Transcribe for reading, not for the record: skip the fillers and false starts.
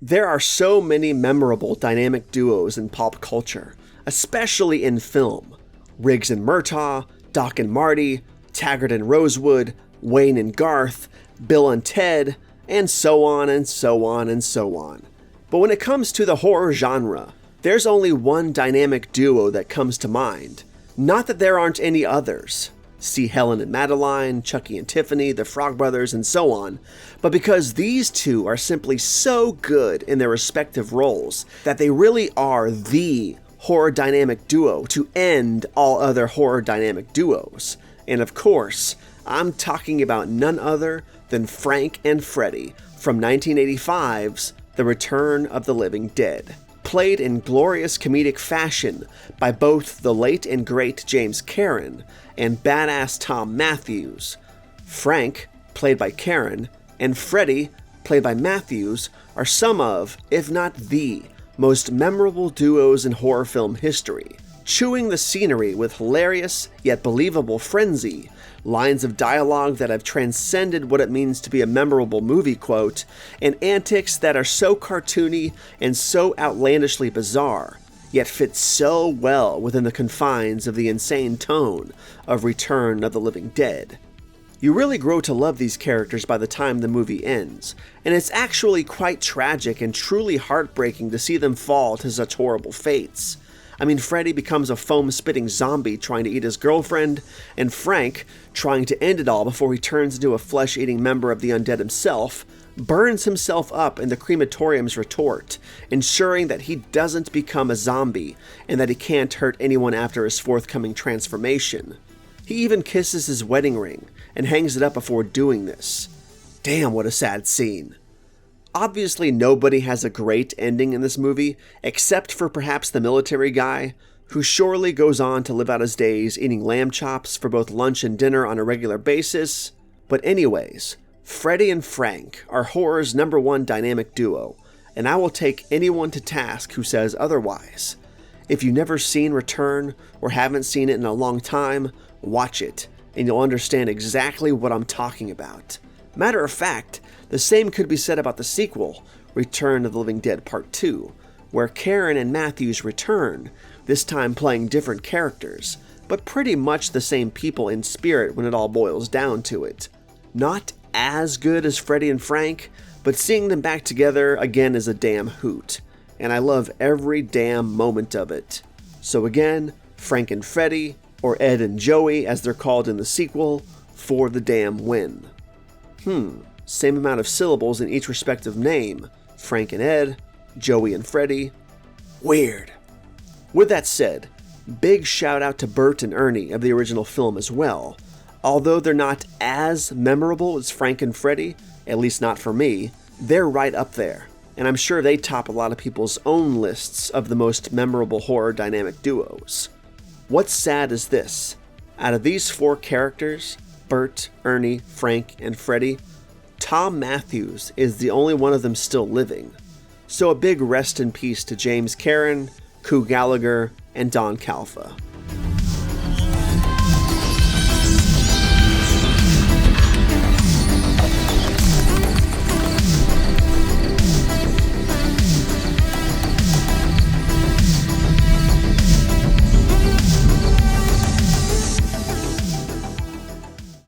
There are so many memorable dynamic duos in pop culture, especially in film. Riggs and Murtaugh, Doc and Marty, Taggart and Rosewood, Wayne and Garth, Bill and Ted, and so on and so on and so on. But when it comes to the horror genre, there's only one dynamic duo that comes to mind. Not that there aren't any others. See Helen and Madeline, Chucky and Tiffany, the Frog Brothers, and so on, but because these two are simply so good in their respective roles that they really are the horror dynamic duo to end all other horror dynamic duos. And of course, I'm talking about none other than Frank and Freddy from 1985's The Return of the Living Dead. Played in glorious comedic fashion by both the late and great James Karen and badass Tom Matthews. Frank, played by Karen, and Freddy, played by Matthews, are some of, if not the, most memorable duos in horror film history. Chewing the scenery with hilarious yet believable frenzy, lines of dialogue that have transcended what it means to be a memorable movie quote, and antics that are so cartoony and so outlandishly bizarre, yet fit so well within the confines of the insane tone of Return of the Living Dead. You really grow to love these characters by the time the movie ends, and it's actually quite tragic and truly heartbreaking to see them fall to such horrible fates. I mean, Freddy becomes a foam-spitting zombie trying to eat his girlfriend, and Frank, trying to end it all before he turns into a flesh-eating member of the undead himself, burns himself up in the crematorium's retort, ensuring that he doesn't become a zombie and that he can't hurt anyone after his forthcoming transformation. He even kisses his wedding ring and hangs it up before doing this. Damn, what a sad scene. Obviously, nobody has a great ending in this movie, except for perhaps the military guy, who surely goes on to live out his days eating lamb chops for both lunch and dinner on a regular basis. But anyways, Freddy and Frank are horror's #1 dynamic duo, and I will take anyone to task who says otherwise. If you've never seen Return or haven't seen it in a long time, watch it, and you'll understand exactly what I'm talking about. Matter of fact, the same could be said about the sequel, Return of the Living Dead Part 2, where Karen and Matthews return, this time playing different characters, but pretty much the same people in spirit when it all boils down to it. Not as good as Freddy and Frank, but seeing them back together again is a damn hoot, and I love every damn moment of it. So again, Frank and Freddy, or Ed and Joey as they're called in the sequel, for the damn win. Same amount of syllables in each respective name. Frank and Ed, Joey and Freddy. Weird. With that said, big shout out to Bert and Ernie of the original film as well. Although they're not as memorable as Frank and Freddy, at least not for me, they're right up there. And I'm sure they top a lot of people's own lists of the most memorable horror dynamic duos. What's sad is this. Out of these 4 characters, Bert, Ernie, Frank, and Freddy, Tom Matthews is the only one of them still living. So a big rest in peace to James Karen, Coo Gallagher, and Don Calfa.